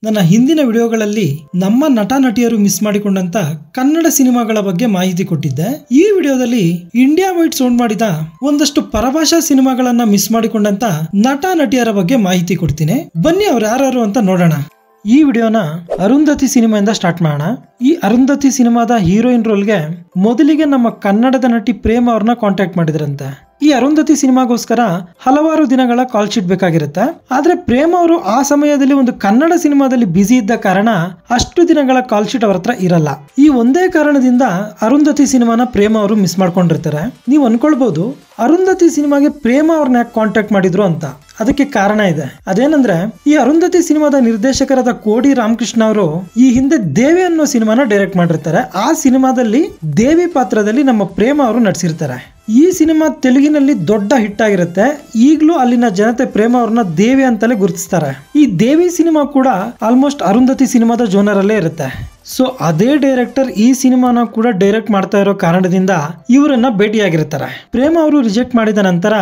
ನನ್ನ ಹಿಂದಿನ ವಿಡಿಯೋಗಳಲ್ಲಿ ನಮ್ಮ ನಟ ನಟಿಯರು ಮಿಸ್ ಮಾಡಿಕೊಂಡಂತ ಕನ್ನಡ ಸಿನಿಮಾಗಳ ಬಗ್ಗೆ ಮಾಹಿತಿ ಕೊಟ್ಟಿದ್ದೆ. ಈ ವಿಡಿಯೋದಲ್ಲಿ ಇಂಡಿಯಾ ವೈಡ್ ಸೌಂಡ್ ಮಾಡಿದ ಒಂದಷ್ಟು ಪರಭಾಷಾ ಸಿನಿಮಾಗಳನ್ನ ಮಿಸ್ ಮಾಡಿಕೊಂಡಂತ ನಟ ನಟಿಯರ ಬಗ್ಗೆ ಮಾಹಿತಿ ಕೊಡ್ತೀನಿ. ಬನ್ನಿ ಅವ್ರು ಯಾರು ಅಂತ ನೋಡೋಣ. ಈ ವಿಡಿಯೋನ ಅರುಂಧತಿ ಸಿನಿಮಾಯಿಂದ ಸ್ಟಾರ್ಟ್ ಮಾಡೋಣ. ಈ ಅರುಂಧತಿ ಸಿನಿಮಾದ ಹೀರೋಯಿನ್ ರೋಲ್ಗೆ ಮೊದಲಿಗೆ ನಮ್ಮ ಕನ್ನಡದ ನಟಿ ಪ್ರೇಮ ಅವ್ರನ್ನ ಕಾಂಟ್ಯಾಕ್ಟ್ ಮಾಡಿದ್ರಂತೆ. ಈ ಅರುಂಧತಿ ಸಿನಿಮಾಗೋಸ್ಕರ ಹಲವಾರು ದಿನಗಳ ಕಾಲ್ ಶೀಟ್ ಬೇಕಾಗಿರುತ್ತೆ. ಆದ್ರೆ ಪ್ರೇಮ ಅವರು ಆ ಸಮಯದಲ್ಲಿ ಒಂದು ಕನ್ನಡ ಸಿನಿಮಾದಲ್ಲಿ ಬ್ಯುಸಿ ಇದ್ದ ಕಾರಣ ಅಷ್ಟು ದಿನಗಳ ಕಾಲ್ ಶೀಟ್ ಅವ್ರ ಹತ್ರ ಇರಲ್ಲ. ಈ ಒಂದೇ ಕಾರಣದಿಂದ ಅರುಂಧತಿ ಸಿನಿಮಾನ ಪ್ರೇಮ ಅವರು ಮಿಸ್ ಮಾಡ್ಕೊಂಡಿರ್ತಾರೆ. ನೀವು ಅನ್ಕೊಳ್ಬಹುದು ಅರುಂಧತಿ ಸಿನಿಮಾಗೆ ಪ್ರೇಮ ಅವ್ರನ್ನ ಯಾಕೆ ಕಾಂಟ್ಯಾಕ್ಟ್ ಮಾಡಿದ್ರು ಅಂತ. ಅದಕ್ಕೆ ಕಾರಣ ಇದೆ. ಅದೇನಂದ್ರೆ ಈ ಅರುಂಧತಿ ಸಿನಿಮಾದ ನಿರ್ದೇಶಕರಾದ ಕೋಡಿ ರಾಮಕೃಷ್ಣ ಅವರು ಈ ಹಿಂದೆ ದೇವಿ ಅನ್ನೋ ಸಿನಿಮಾನ ಡೈರೆಕ್ಟ್ ಮಾಡಿರ್ತಾರೆ. ಆ ಸಿನಿಮಾದಲ್ಲಿ ದೇವಿ ಪಾತ್ರದಲ್ಲಿ ನಮ್ಮ ಪ್ರೇಮ ಅವರು ನಟಿಸಿರ್ತಾರೆ. ಈ ಸಿನಿಮಾ ತೆಲುಗಿನಲ್ಲಿ ದೊಡ್ಡ ಹಿಟ್ ಆಗಿರುತ್ತೆ. ಈಗಲೂ ಅಲ್ಲಿನ ಜನತೆ ಪ್ರೇಮ ಅವ್ರನ್ನ ದೇವಿ ಅಂತಲೇ ಗುರುತಿಸ್ತಾರೆ. ಈ ದೇವಿ ಸಿನಿಮಾ ಕೂಡ ಆಲ್ಮೋಸ್ಟ್ ಅರುಂಧತಿ ಸಿನಿಮಾದ ಜೋನರ್ ಅಲ್ಲೇ ಇರುತ್ತೆ. ಸೊ ಅದೇ ಡೈರೆಕ್ಟರ್ ಈ ಸಿನಿಮಾನ ಕೂಡ ಡೈರೆಕ್ಟ್ ಮಾಡ್ತಾ ಇರೋ ಕಾರಣದಿಂದ ಇವರನ್ನ ಭೇಟಿಯಾಗಿರ್ತಾರೆ. ಪ್ರೇಮ ಅವರು ರಿಜೆಕ್ಟ್ ಮಾಡಿದ ನಂತರ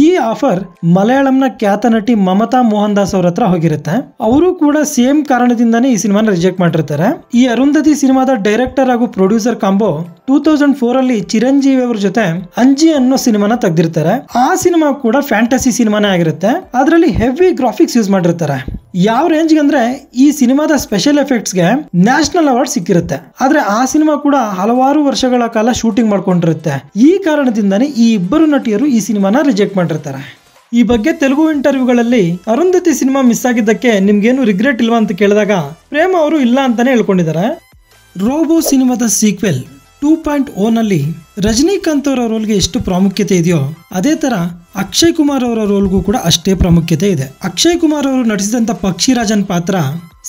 ಈ ಆಫರ್ ಮಲಯಾಳಂನ ಖ್ಯಾತ ನಟಿ ಮಮತಾ ಮೋಹನ್ ದಾಸ್ ಅವ್ರ ಹತ್ರ ಹೋಗಿರುತ್ತೆ. ಅವರು ಕೂಡ ಸೇಮ್ ಕಾರಣದಿಂದಾನೇ ಈ ಸಿನಿಮಾನ ರಿಜೆಕ್ಟ್ ಮಾಡಿರ್ತಾರೆ. ಈ ಅರುಂಧತಿ ಸಿನಿಮಾದ ಡೈರೆಕ್ಟರ್ ಹಾಗೂ ಪ್ರೊಡ್ಯೂಸರ್ ಕಾಂಬೋ 2004 ಅಲ್ಲಿ ಚಿರಂಜೀವಿ ಅವ್ರ ಜೊತೆ ಅಂಜಿ ಅನ್ನೋ ಸಿನಿಮಾನ ತೆಗೆದಿರ್ತಾರೆ. ಆ ಸಿನಿಮಾ ಕೂಡ ಫ್ಯಾಂಟಸಿ ಸಿನಿಮಾನೇ ಆಗಿರುತ್ತೆ. ಅದರಲ್ಲಿ ಹೆವಿ ಗ್ರಾಫಿಕ್ಸ್ ಯೂಸ್ ಮಾಡಿರ್ತಾರೆ. ಯಾವ ರೇಂಜ್ಗೆ ಅಂದ್ರೆ ಈ ಸಿನಿಮಾದ ಸ್ಪೆಷಲ್ ಎಫೆಕ್ಟ್ಸ್ಗೆ ನ್ಯಾಷನಲ್ ಅವಾರ್ಡ್ ಸಿಕ್ಕಿರುತ್ತೆ. ಆದ್ರೆ ಆ ಸಿನಿಮಾ ಕೂಡ ಹಲವಾರು ವರ್ಷಗಳ ಕಾಲ ಶೂಟಿಂಗ್ ಮಾಡ್ಕೊಂಡಿರುತ್ತೆ. ಈ ಕಾರಣದಿಂದಾನೇ ಈ ಇಬ್ಬರು ನಟಿಯರು ಈ ಸಿನಿಮಾನ ರಿಜೆಕ್ಟ್ ಮಾಡಿರ್ತಾರೆ. ಈ ಬಗ್ಗೆ ತೆಲುಗು ಇಂಟರ್ವ್ಯೂಗಳಲ್ಲಿ ಅರುಂಧತಿ ಸಿನಿಮಾ ಮಿಸ್ ಆಗಿದ್ದಕ್ಕೆ ನಿಮ್ಗೇನು ರಿಗ್ರೆಟ್ ಇಲ್ವಾ ಅಂತ ಕೇಳಿದಾಗ ಪ್ರೇಮ ಅವರು ಇಲ್ಲ ಅಂತಾನೆ ಹೇಳ್ಕೊಂಡಿದ್ದಾರೆ. ರೋಬೋ ಸಿನಿಮಾದ ಸೀಕ್ವೆಲ್ 2.0 ನಲ್ಲಿ ರಜನಿಕಾಂತ್ ಅವರ ರೋಲ್ಗೆ ಎಷ್ಟು ಪ್ರಾಮುಖ್ಯತೆ ಇದೆಯೋ ಅದೇ ತರ ಅಕ್ಷಯ್ ಕುಮಾರ್ ಅವರ ರೋಲ್ಗೂ ಕೂಡ ಅಷ್ಟೇ ಪ್ರಾಮುಖ್ಯತೆ ಇದೆ. ಅಕ್ಷಯ್ ಕುಮಾರ್ ಅವರು ನಟಿಸಿದಂತ ಪಕ್ಷಿರಾಜನ್ ಪಾತ್ರ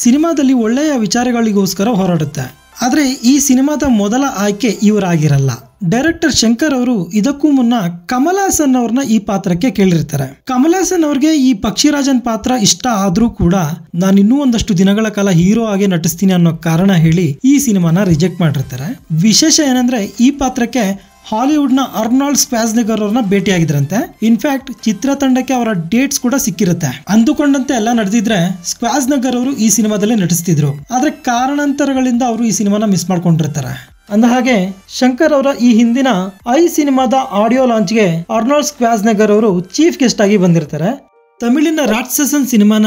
ಸಿನಿಮಾದಲ್ಲಿ ಒಳ್ಳೆಯ ವಿಚಾರಗಳಿಗೋಸ್ಕರ ಹೋರಾಡುತ್ತೆ. ಆದ್ರೆ ಈ ಸಿನಿಮಾದ ಮೊದಲ ಆಯ್ಕೆ ಇವರಾಗಿರಲ್ಲ. ಡೈರೆಕ್ಟರ್ ಶಂಕರ್ ಅವರು ಇದಕ್ಕೂ ಮುನ್ನ ಕಮಲ್ ಹಾಸನ್ ಅವ್ರನ್ನ ಈ ಪಾತ್ರಕ್ಕೆ ಕೇಳಿರ್ತಾರೆ. ಕಮಲ್ ಹಾಸನ್ ಅವ್ರಿಗೆ ಈ ಪಕ್ಷಿರಾಜನ್ ಪಾತ್ರ ಇಷ್ಟ ಆದ್ರೂ ಕೂಡ ನಾನು ಇನ್ನೂ ಒಂದಷ್ಟು ದಿನಗಳ ಕಾಲ ಹೀರೋ ಆಗಿ ನಟಿಸ್ತೀನಿ ಅನ್ನೋ ಕಾರಣ ಹೇಳಿ ಈ ಸಿನಿಮಾನ ರಿಜೆಕ್ಟ್ ಮಾಡಿರ್ತಾರೆ. ವಿಶೇಷ ಏನಂದ್ರೆ ಈ ಪಾತ್ರಕ್ಕೆ ಹಾಲಿವುಡ್ ನ ಅರ್ನಾಲ್ಡ್ ಸ್ಕ್ವಾರ್ಜ್ನೆಗರ್ ಅವ್ರನ್ನ ಭೇಟಿಯಾಗಿದ್ರಂತೆ. ಇನ್ಫ್ಯಾಕ್ಟ್ ಚಿತ್ರತಂಡಕ್ಕೆ ಅವರ ಡೇಟ್ಸ್ ಕೂಡ ಸಿಕ್ಕಿರುತ್ತೆ. ಅಂದುಕೊಂಡಂತೆ ಎಲ್ಲ ನಡೆದಿದ್ರೆ ಸ್ಕ್ವಾರ್ಜ್ನೆಗರ್ ಅವರು ಈ ಸಿನಿಮಾದಲ್ಲಿ ನಟಿಸ್ತಿದ್ರು. ಆದ್ರೆ ಕಾರಣಾಂತರಗಳಿಂದ ಅವರು ಈ ಸಿನಿಮಾನ ಮಿಸ್ ಮಾಡ್ಕೊಂಡಿರ್ತಾರೆ. ಅಂದ ಹಾಗೆ ಶಂಕರ್ ಅವರ ಈ ಹಿಂದಿನ ಐ ಸಿನಿಮಾದ ಆಡಿಯೋ ಲಾಂಚ್ಗೆ ಅರ್ನಾಲ್ಡ್ ಸ್ಕ್ವಾರ್ಜ್ನೆಗರ್ ಅವರು ಚೀಫ್ ಗೆಸ್ಟ್ ಆಗಿ ಬಂದಿರ್ತಾರೆ. ತಮಿಳಿನ ರಾಕ್ಷಸನ್ ಸಿನಿಮಾನ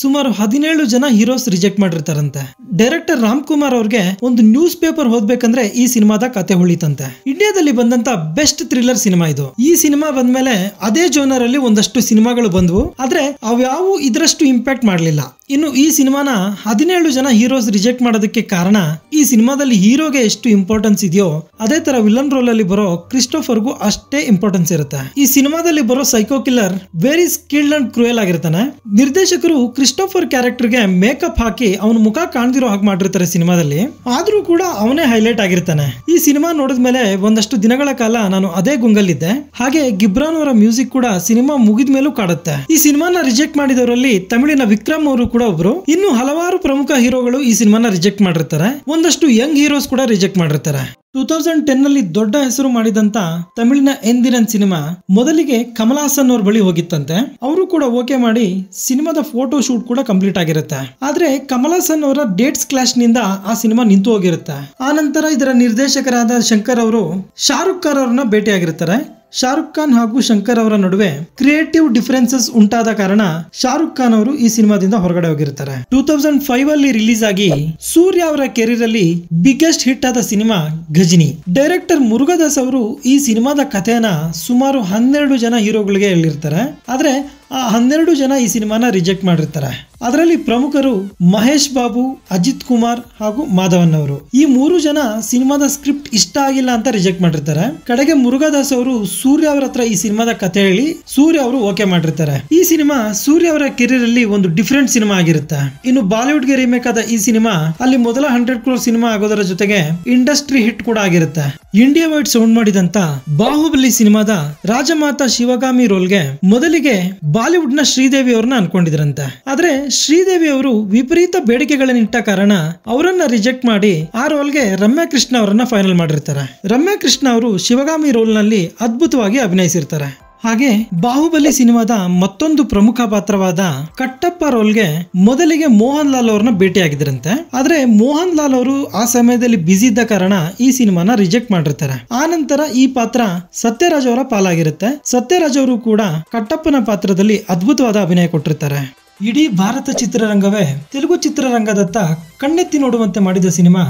ಸುಮಾರು 17 ಜನ ಹೀರೋಸ್ ರಿಜೆಕ್ಟ್ ಮಾಡಿರ್ತಾರಂತೆ. ಡೈರೆಕ್ಟರ್ ರಾಮ್ ಕುಮಾರ್ ಅವ್ರಿಗೆ ಒಂದು ನ್ಯೂಸ್ ಪೇಪರ್ ಓದ್ಬೇಕಂದ್ರೆ ಈ ಸಿನಿಮಾದ ಕತೆ ಹೊಳಿತಂತೆ. ಇಂಡಿಯಾದಲ್ಲಿ ಬಂದಂತ ಬೆಸ್ಟ್ ಥ್ರಿಲ್ಲರ್ ಸಿನಿಮಾ ಇದು. ಈ ಸಿನಿಮಾ ಬಂದ್ಮೇಲೆ ಅದೇ ಜೋನರ್ ಅಲ್ಲಿ ಒಂದಷ್ಟು ಸಿನಿಮಾಗಳು ಬಂದ್ವು. ಆದ್ರೆ ಅವ್ಯಾವು ಇದರಷ್ಟು ಇಂಪ್ಯಾಕ್ಟ್ ಮಾಡ್ಲಿಲ್ಲ. ಇನ್ನು ಈ ಸಿನಿಮಾನ 17 ಜನ ಹೀರೋಸ್ ರಿಜೆಕ್ಟ್ ಮಾಡೋದಕ್ಕೆ ಕಾರಣ ಈ ಸಿನಿಮಾದಲ್ಲಿ ಹೀರೋಗೆ ಎಷ್ಟು ಇಂಪಾರ್ಟೆನ್ಸ್ ಇದೆಯೋ ಅದೇ ತರ ವಿಲನ್ ರೋಲ್ ಅಲ್ಲಿ ಬರೋ ಕ್ರಿಸ್ಟೋಫರ್ಗೂ ಅಷ್ಟೇ ಇಂಪಾರ್ಟೆನ್ಸ್ ಇರುತ್ತೆ. ಈ ಸಿನಿಮಾದಲ್ಲಿ ಬರೋ psycho killer very skilled and cruel ಆಗಿರ್ತಾನೆ. ನಿರ್ದೇಶಕರು ಕ್ರಿಸ್ಟೋಫರ್ ಕ್ಯಾರೆಕ್ಟರ್ಗೆ ಮೇಕಪ್ ಹಾಕಿ ಅವನ ಮುಖ ಕಾಣ್ದಿರೋ ಹಾಗೆ ಮಾಡಿರ್ತಾರೆ ಸಿನಿಮಾದಲ್ಲಿ. ಆದ್ರೂ ಕೂಡ ಅವನೇ ಹೈಲೈಟ್ ಆಗಿರ್ತಾನೆ. ಈ ಸಿನಿಮಾ ನೋಡಿದ್ಮೇಲೆ ಒಂದಷ್ಟು ದಿನಗಳ ಕಾಲ ನಾನು ಅದೇ ಗುಂಗಲ್ಲಿದ್ದೆ. ಹಾಗೆ ಗಿಬ್ರಾನ್ ಅವರ ಮ್ಯೂಸಿಕ್ ಕೂಡ ಸಿನಿಮಾ ಮುಗಿದ ಮೇಲೂ ಕಾಡುತ್ತೆ. ಈ ಸಿನಿಮಾನ ರಿಜೆಕ್ಟ್ ಮಾಡಿದವರಲ್ಲಿ ತಮಿಳಿನ ವಿಕ್ರಮ್ ಅವರು ಕೂಡ ಒಬ್ರು. ಇನ್ನು ಹಲವಾರು ಪ್ರಮುಖ ಹೀರೋಗಳು ಈ ಸಿನಿಮಾನ ರಿಜೆಕ್ಟ್ ಮಾಡಿರ್ತಾರೆ. ಒಂದಷ್ಟು ಯಂಗ್ ಹೀರೋಸ್ ಕೂಡ ರಿಜೆಕ್ಟ್ ಮಾಡಿರ್ತಾರೆ. 2010 ನಲ್ಲಿ ದೊಡ್ಡ ಹೆಸರು ಮಾಡಿದಂತ ತಮಿಳಿನ ಎಂದಿರನ್ ಸಿನಿಮಾ ಮೊದಲಿಗೆ ಕಮಲ್ ಹಾಸನ್ ಅವ್ರ ಬಳಿ ಹೋಗಿತ್ತಂತೆ. ಅವರು ಕೂಡ ಓಕೆ ಮಾಡಿ ಸಿನಿಮಾದ ಫೋಟೋ ಶೂಟ್ ಕೂಡ ಕಂಪ್ಲೀಟ್ ಆಗಿರುತ್ತೆ. ಆದ್ರೆ ಕಮಲ್ ಹಾಸನ್ ಅವರ ಡೇಟ್ಸ್ ಕ್ಲಾಶ್ ನಿಂದ ಆ ಸಿನಿಮಾ ನಿಂತು ಹೋಗಿರುತ್ತೆ. ಆ ನಂತರ ಇದರ ನಿರ್ದೇಶಕರಾದ ಶಂಕರ್ ಅವರು ಶಾರುಖ್ ಖಾನ್ ಅವ್ರನ್ನ ಭೇಟಿಯಾಗಿರ್ತಾರೆ. ಶಾರುಖ್ ಖಾನ್ ಹಾಗೂ ಶಂಕರ್ ಅವರ ನಡುವೆ ಕ್ರಿಯೇಟಿವ್ ಡಿಫರೆನ್ಸಸ್ ಉಂಟಾದ ಕಾರಣ ಶಾರುಖ್ ಖಾನ್ ಅವರು ಈ ಸಿನಿಮಾದಿಂದ ಹೊರಗಡೆ ಹೋಗಿರ್ತಾರೆ. 2005 ಅಲ್ಲಿ ರಿಲೀಸ್ ಆಗಿ ಸೂರ್ಯ ಅವರ ಕೆರಿಯರ್ ಅಲ್ಲಿ ಬಿಗ್ಗೆಸ್ಟ್ ಹಿಟ್ ಆದ ಸಿನಿಮಾ ಗಜನಿ. ಡೈರೆಕ್ಟರ್ ಮುರುಗದಾಸ್ ಅವರು ಈ ಸಿನಿಮಾದ ಕಥೆಯನ್ನ ಸುಮಾರು 12 ಜನ ಹೀರೋಗಳಿಗೆ ಹೇಳಿರ್ತಾರೆ. ಆದ್ರೆ ಆ 12 ಜನ ಈ ಸಿನಿಮಾನ ರಿಜೆಕ್ಟ್ ಮಾಡಿರ್ತಾರೆ. ಅದರಲ್ಲಿ ಪ್ರಮುಖರು ಮಹೇಶ್ ಬಾಬು, ಅಜಿತ್ ಕುಮಾರ್ ಹಾಗೂ ಮಾಧವನ್ ಅವರು. ಈ 3 ಜನ ಸಿನಿಮಾದ ಸ್ಕ್ರಿಪ್ಟ್ ಇಷ್ಟ ಆಗಿಲ್ಲ ಅಂತ ರಿಜೆಕ್ಟ್ ಮಾಡಿರ್ತಾರೆ. ಕಡೆಗೆ ಮುರುಗದಾಸ್ ಅವರು ಸೂರ್ಯ ಅವರ ಹತ್ರ ಈ ಸಿನಿಮಾದ ಕಥೆ ಹೇಳಿ ಸೂರ್ಯ ಅವರು ಓಕೆ ಮಾಡಿರ್ತಾರೆ. ಈ ಸಿನಿಮಾ ಸೂರ್ಯ ಅವರ ಕೆರಿಯರ್ ಅಲ್ಲಿ ಒಂದು ಡಿಫರೆಂಟ್ ಸಿನಿಮಾ ಆಗಿರುತ್ತೆ. ಇನ್ನು ಬಾಲಿವುಡ್ ಗೆ ರೀಮೇಕ್ ಆದ ಈ ಸಿನಿಮಾ ಅಲ್ಲಿ ಮೊದಲ 100 crore ಸಿನಿಮಾ ಆಗೋದರ ಜೊತೆಗೆ ಇಂಡಸ್ಟ್ರಿ ಹಿಟ್ ಕೂಡ ಆಗಿರುತ್ತೆ. ಇಂಡಿಯಾ ವೈಡ್ ಸೌಂಡ್ ಮಾಡಿದಂತ ಬಾಹುಬಲಿ ಸಿನಿಮಾದ ರಾಜಮಾತಾ ಶಿವಗಾಮಿ ರೋಲ್ಗೆ ಮೊದಲಿಗೆ ಬಾಲಿವುಡ್ ನ ಶ್ರೀದೇವಿ ಅವ್ರನ್ನ ಅನ್ಕೊಂಡಿದ್ರಂತೆ. ಆದ್ರೆ ಶ್ರೀದೇವಿ ಅವರು ವಿಪರೀತ ಬೇಡಿಕೆಗಳನ್ನಿಟ್ಟ ಕಾರಣ ಅವರನ್ನ ರಿಜೆಕ್ಟ್ ಮಾಡಿ ಆ ರೋಲ್ಗೆ ರಮ್ಯಾ ಕೃಷ್ಣ ಅವರನ್ನ ಫೈನಲ್ ಮಾಡಿರ್ತಾರೆ. ರಮ್ಯಾ ಕೃಷ್ಣ ಅವರು ಶಿವಗಾಮಿ ರೋಲ್ ನಲ್ಲಿ ಅದ್ಭುತವಾಗಿ ಅಭಿನಯಿಸಿರ್ತಾರೆ. ಹಾಗೆ ಬಾಹುಬಲಿ ಸಿನಿಮಾದ ಮತ್ತೊಂದು ಪ್ರಮುಖ ಪಾತ್ರವಾದ ಕಟ್ಟಪ್ಪ ರೋಲ್ಗೆ ಮೊದಲಿಗೆ ಮೋಹನ್ ಲಾಲ್ ಅವ್ರನ್ನ ಭೇಟಿಯಾಗಿದ್ರಂತೆ. ಆದ್ರೆ ಮೋಹನ್ ಲಾಲ್ ಅವರು ಆ ಸಮಯದಲ್ಲಿ ಬ್ಯುಸಿ ಇದ್ದ ಕಾರಣ ಈ ಸಿನಿಮಾನ ರಿಜೆಕ್ಟ್ ಮಾಡಿರ್ತಾರೆ. ಆ ನಂತರ ಈ ಪಾತ್ರ ಸತ್ಯರಾಜ್ ಅವರ ಪಾಲಾಗಿರುತ್ತೆ. ಸತ್ಯರಾಜ್ ಅವರು ಕೂಡ ಕಟ್ಟಪ್ಪನ ಪಾತ್ರದಲ್ಲಿ ಅದ್ಭುತವಾದ ಅಭಿನಯ ಕೊಟ್ಟಿರ್ತಾರೆ. ಇಡೀ ಭಾರತ ಚಿತ್ರರಂಗವೇ ತೆಲುಗು ಚಿತ್ರರಂಗದತ್ತ ಕಣ್ಣೆತ್ತಿ ನೋಡುವಂತೆ ಮಾಡಿದ ಸಿನಿಮಾ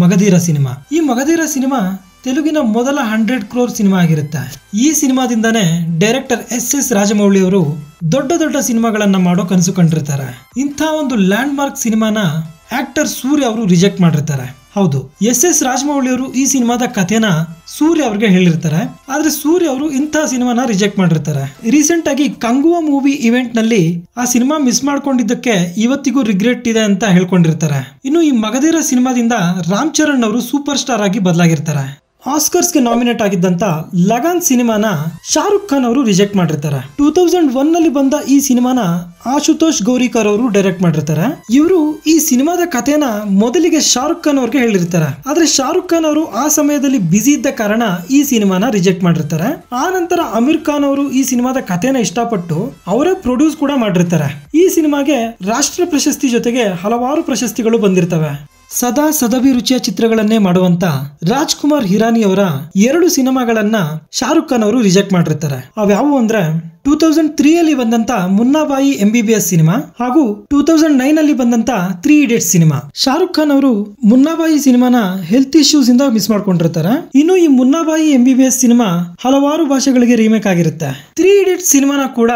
ಮಗಧೀರ ಸಿನಿಮಾ. ಈ ಮಗಧೀರ ಸಿನಿಮಾ ತೆಲುಗಿನ ಮೊದಲ 100 crore ಸಿನಿಮಾ ಆಗಿರುತ್ತೆ. ಈ ಸಿನಿಮಾದಿಂದಾನೇ ಡೈರೆಕ್ಟರ್ ಎಸ್ ರಾಜಮೌಳಿ ಅವರು ದೊಡ್ಡ ದೊಡ್ಡ ಸಿನಿಮಾಗಳನ್ನ ಮಾಡೋ ಕನಸು ಕಂಡಿರ್ತಾರೆ. ಇಂಥ ಒಂದು ಲ್ಯಾಂಡ್ ಮಾರ್ಕ್ ಸಿನಿಮಾನ ಆಕ್ಟರ್ ಸೂರ್ಯ ಅವರು ರಿಜೆಕ್ಟ್ ಮಾಡಿರ್ತಾರೆ. ಹೌದು, ಎಸ್ ರಾಜಮೌಳಿ ಅವರು ಈ ಸಿನಿಮಾದ ಕಥೆನ ಸೂರ್ಯ ಅವ್ರಿಗೆ ಹೇಳಿರ್ತಾರೆ. ಆದ್ರೆ ಸೂರ್ಯ ಅವರು ಇಂತಹ ಸಿನಿಮಾನ ರಿಜೆಕ್ಟ್ ಮಾಡಿರ್ತಾರೆ. ರೀಸೆಂಟ್ ಆಗಿ ಕಂಗುವಾ ಮೂವಿ ಇವೆಂಟ್ ನಲ್ಲಿ ಆ ಸಿನಿಮಾ ಮಿಸ್ ಮಾಡ್ಕೊಂಡಿದ್ದಕ್ಕೆ ಇವತ್ತಿಗೂ ರಿಗ್ರೆಟ್ ಇದೆ ಅಂತ ಹೇಳ್ಕೊಂಡಿರ್ತಾರೆ. ಇನ್ನು ಈ ಮಗಧೀರ ಸಿನಿಮಾದಿಂದ ರಾಮ್ ಚರಣ್ ಅವರು ಸೂಪರ್ ಸ್ಟಾರ್ ಆಗಿ ಬದಲಾಗಿರ್ತಾರೆ. ಆಸ್ಕರ್ಸ್ಗೆ ನಾಮಿನೇಟ್ ಆಗಿದ್ದಂತ ಲಗಾನ್ ಸಿನಿಮಾನ ಶಾರುಖ್ ಖಾನ್ ಅವರು ರಿಜೆಕ್ಟ್ ಮಾಡಿರ್ತಾರೆ. 2001 ನಲ್ಲಿ ಬಂದ ಈ ಸಿನಿಮಾನ ಆಶುತೋಷ್ ಗೌರಿಕರ್ ಅವರು ಡೈರೆಕ್ಟ್ ಮಾಡಿರ್ತಾರೆ. ಇವರು ಈ ಸಿನಿಮಾದ ಕಥೆನ ಮೊದಲಿಗೆ ಶಾರುಖ್ ಖಾನ್ ಅವ್ರಿಗೆ ಹೇಳಿರ್ತಾರೆ. ಆದ್ರೆ ಶಾರುಖ್ ಖಾನ್ ಅವರು ಆ ಸಮಯದಲ್ಲಿ ಬ್ಯುಸಿ ಇದ್ದ ಕಾರಣ ಈ ಸಿನಿಮಾನ ರಿಜೆಕ್ಟ್ ಮಾಡಿರ್ತಾರೆ. ಆ ನಂತರ ಅಮೀರ್ ಖಾನ್ ಅವರು ಈ ಸಿನಿಮಾದ ಕಥೆನ ಇಷ್ಟಪಟ್ಟು ಅವರೇ ಪ್ರೊಡ್ಯೂಸ್ ಕೂಡ ಮಾಡಿರ್ತಾರೆ. ಈ ಸಿನಿಮಾಗೆ ರಾಷ್ಟ್ರ ಪ್ರಶಸ್ತಿ ಜೊತೆಗೆ ಹಲವಾರು ಪ್ರಶಸ್ತಿಗಳು ಬಂದಿರ್ತವೆ. ಸದಾ ಸದಭಿರುಚಿಯ ಚಿತ್ರಗಳನ್ನೇ ಮಾಡುವಂತ ರಾಜ್ಕುಮಾರ್ ಹಿರಾನಿ ಅವರ 2 ಸಿನಿಮಾಗಳನ್ನ ಶಾರುಖ್ ಖಾನ್ ಅವರು ರಿಜೆಕ್ಟ್ ಮಾಡಿರ್ತಾರೆ. ಅವ್ಯಾವು ಅಂದ್ರೆ 2003 ಅಲ್ಲಿ ಬಂದಂತ ಮುನ್ನಾಬಾಯಿ MBBS ಸಿನಿಮಾ ಹಾಗೂ 2009 ಅಲ್ಲಿ ಬಂದಂತ 3 Idiots ಸಿನಿಮಾ. ಶಾರುಖ್ ಖಾನ್ ಅವರು ಮುನ್ನಾಬಾಯಿ ಸಿನಿಮಾನ ಹೆಲ್ತ್ ಇಶ್ಯೂಸ್ ಇಂದ ಮಿಸ್ ಮಾಡ್ಕೊಂಡಿರ್ತಾರೆ. ಇನ್ನು ಈ ಮುನ್ನಾಬಾಯಿ MBBS ಸಿನಿಮಾ ಹಲವಾರು ಭಾಷೆಗಳಿಗೆ ರೀಮೇಕ್ ಆಗಿರುತ್ತೆ. 3 Idiots ಸಿನಿಮಾನ ಕೂಡ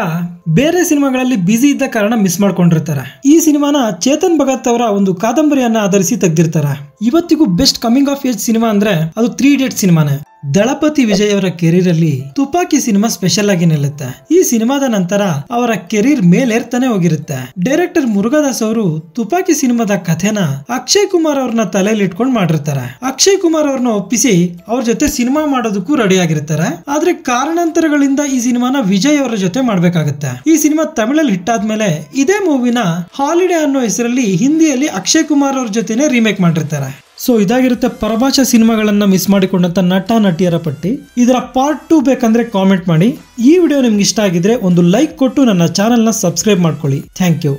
ಬೇರೆ ಸಿನಿಮಾಗಳಲ್ಲಿ ಬ್ಯುಸಿ ಇದ್ದ ಕಾರಣ ಮಿಸ್ ಮಾಡ್ಕೊಂಡಿರ್ತಾರೆ. ಈ ಸಿನಿಮಾನ ಚೇತನ್ ಭಗತ್ ಅವರ ಒಂದು ಕಾದಂಬರಿಯನ್ನ ಆಧರಿಸಿ ತೆಗೆದಿರ್ತಾರೆ. ಇವತ್ತಿಗೂ best coming of age cinema ಅಂದ್ರೆ ಅದು 3 Idiots ಸಿನಿಮಾನೇ. ದಳಪತಿ ವಿಜಯ್ ಅವರ ಕೆರಿಯರ್ ಅಲ್ಲಿ ತುಪಾಕಿ ಸಿನಿಮಾ ಸ್ಪೆಷಲ್ ಆಗಿ ನಿಲ್ಲುತ್ತೆ. ಈ ಸಿನಿಮಾದ ನಂತರ ಅವರ ಕೆರಿಯರ್ ಮೇಲೇರ್ತಾನೆ ಹೋಗಿರುತ್ತೆ. ಡೈರೆಕ್ಟರ್ ಮುರುಗದಾಸ್ ಅವರು ತುಪಾಕಿ ಸಿನಿಮಾದ ಕಥೆನ ಅಕ್ಷಯ್ ಕುಮಾರ್ ಅವ್ರನ್ನ ತಲೆಯಲ್ಲಿ ಇಟ್ಕೊಂಡು ಮಾಡಿರ್ತಾರೆ. ಅಕ್ಷಯ್ ಕುಮಾರ್ ಅವ್ರನ್ನ ಒಪ್ಪಿಸಿ ಅವ್ರ ಜೊತೆ ಸಿನಿಮಾ ಮಾಡೋದಕ್ಕೂ ರೆಡಿ ಆಗಿರ್ತಾರೆ. ಆದ್ರೆ ಕಾರಣಾಂತರಗಳಿಂದ ಈ ಸಿನಿಮಾನ ವಿಜಯ್ ಅವರ ಜೊತೆ ಮಾಡ್ಬೇಕಾಗುತ್ತೆ. ಈ ಸಿನಿಮಾ ತಮಿಳಲ್ಲಿ ಹಿಟ್ ಆದ್ಮೇಲೆ ಇದೇ ಮೂವಿನ ಹಾಲಿಡೇ ಅನ್ನೋ ಹೆಸರಲ್ಲಿ ಹಿಂದಿಯಲ್ಲಿ ಅಕ್ಷಯ್ ಕುಮಾರ್ ಅವ್ರ ಜೊತೆನೆ ರೀಮೇಕ್ ಮಾಡಿರ್ತಾರೆ. ಸೊ ಇದಾಗಿರುತ್ತೆ ಪರಭಾಷಾ ಸಿನಿಮಾಗಳನ್ನ ಮಿಸ್ ಮಾಡಿಕೊಂಡಂತ ನಟ ನಟಿಯರ ಪಟ್ಟಿ. ಇದರ ಪಾರ್ಟ್ 2 ಬೇಕಂದ್ರೆ ಕಾಮೆಂಟ್ ಮಾಡಿ. ಈ ವಿಡಿಯೋ ನಿಮ್ಗೆ ಇಷ್ಟ ಆಗಿದ್ರೆ ಒಂದು ಲೈಕ್ ಕೊಟ್ಟು ನನ್ನ ಚಾನೆಲ್ ನ ಸಬ್ಸ್ಕ್ರೈಬ್ ಮಾಡ್ಕೊಳ್ಳಿ. Thank you.